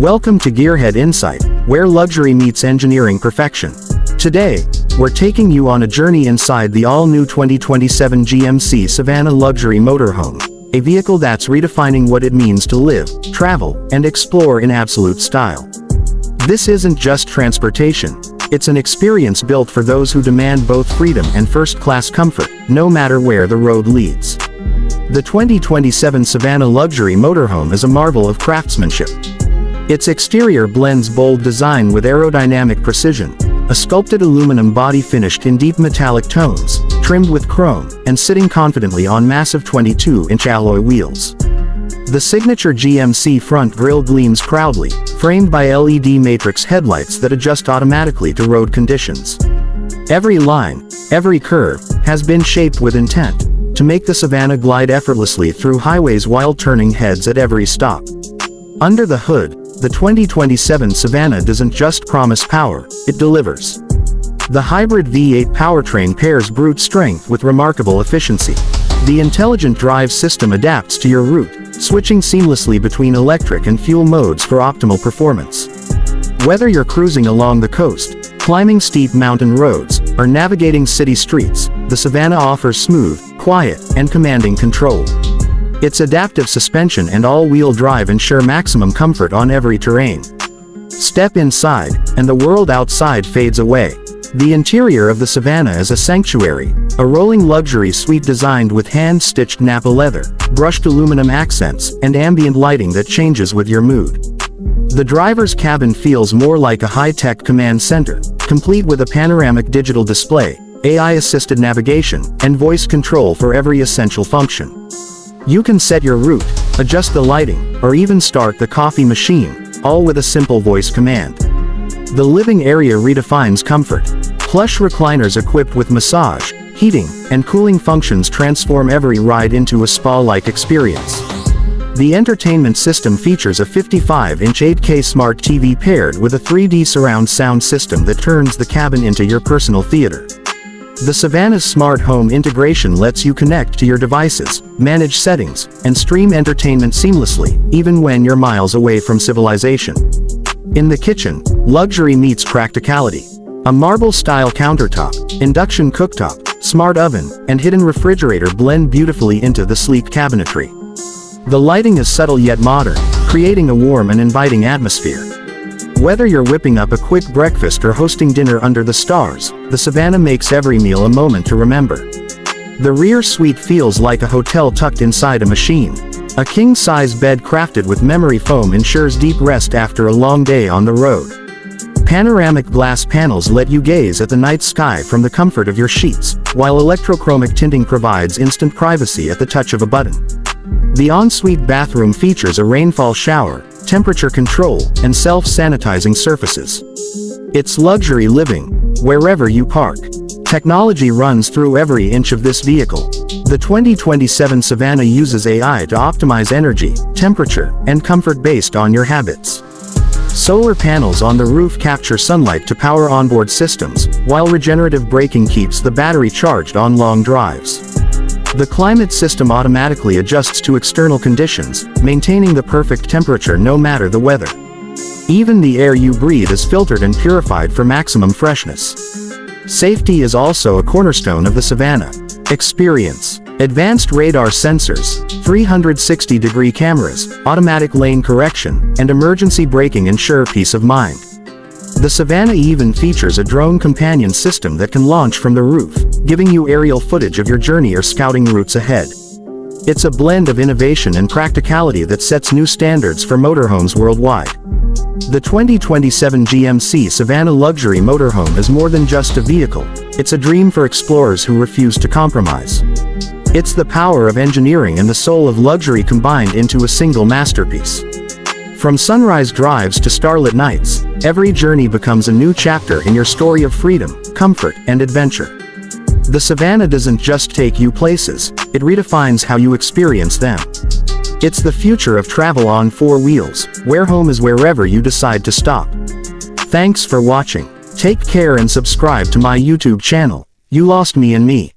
Welcome to GearHead Insight, where luxury meets engineering perfection. Today, we're taking you on a journey inside the all-new 2027 GMC Savana Luxury Motorhome, a vehicle that's redefining what it means to live, travel, and explore in absolute style. This isn't just transportation, it's an experience built for those who demand both freedom and first-class comfort, no matter where the road leads. The 2027 Savana Luxury Motorhome is a marvel of craftsmanship. Its exterior blends bold design with aerodynamic precision, a sculpted aluminum body finished in deep metallic tones, trimmed with chrome, and sitting confidently on massive 22-inch alloy wheels. The signature GMC front grille gleams proudly, framed by LED matrix headlights that adjust automatically to road conditions. Every line, every curve, has been shaped with intent, to make the Savana glide effortlessly through highways while turning heads at every stop. Under the hood, the 2027 Savana doesn't just promise power, it delivers. The hybrid V8 powertrain pairs brute strength with remarkable efficiency. The intelligent drive system adapts to your route, switching seamlessly between electric and fuel modes for optimal performance. Whether you're cruising along the coast, climbing steep mountain roads, or navigating city streets, the Savana offers smooth, quiet, and commanding control. Its adaptive suspension and all-wheel drive ensure maximum comfort on every terrain. Step inside, and the world outside fades away. The interior of the Savana is a sanctuary, a rolling luxury suite designed with hand-stitched Napa leather, brushed aluminum accents, and ambient lighting that changes with your mood. The driver's cabin feels more like a high-tech command center, complete with a panoramic digital display, AI-assisted navigation, and voice control for every essential function. You can set your route, adjust the lighting, or even start the coffee machine, all with a simple voice command. The living area redefines comfort. Plush recliners equipped with massage, heating, and cooling functions transform every ride into a spa-like experience. The entertainment system features a 55-inch 8K smart TV paired with a 3D surround sound system that turns the cabin into your personal theater. The Savana's smart home integration lets you connect to your devices, manage settings, and stream entertainment seamlessly, even when you're miles away from civilization. In the kitchen, luxury meets practicality. A marble-style countertop, induction cooktop, smart oven, and hidden refrigerator blend beautifully into the sleek cabinetry. The lighting is subtle yet modern, creating a warm and inviting atmosphere. Whether you're whipping up a quick breakfast or hosting dinner under the stars, the Savana makes every meal a moment to remember. The rear suite feels like a hotel tucked inside a machine. A king-size bed crafted with memory foam ensures deep rest after a long day on the road. Panoramic glass panels let you gaze at the night sky from the comfort of your sheets, while electrochromic tinting provides instant privacy at the touch of a button. The ensuite bathroom features a rainfall shower, temperature control, and self-sanitizing surfaces. It's luxury living, wherever you park. Technology runs through every inch of this vehicle. The 2027 Savana uses AI to optimize energy, temperature, and comfort based on your habits. Solar panels on the roof capture sunlight to power onboard systems, while regenerative braking keeps the battery charged on long drives. The climate system automatically adjusts to external conditions, maintaining the perfect temperature no matter the weather. Even the air you breathe is filtered and purified for maximum freshness. Safety is also a cornerstone of the Savana. Experience. Advanced radar sensors, 360-degree cameras, automatic lane correction, and emergency braking ensure peace of mind. The Savana even features a drone companion system that can launch from the roof, giving you aerial footage of your journey or scouting routes ahead. It's a blend of innovation and practicality that sets new standards for motorhomes worldwide. The 2027 GMC Savana Luxury Motorhome is more than just a vehicle, it's a dream for explorers who refuse to compromise. It's the power of engineering and the soul of luxury combined into a single masterpiece. From sunrise drives to starlit nights, every journey becomes a new chapter in your story of freedom, comfort, and adventure. The Savana doesn't just take you places, it redefines how you experience them. It's the future of travel on four wheels, where home is wherever you decide to stop. Thanks for watching. Take care and subscribe to my YouTube channel. You lost me and me.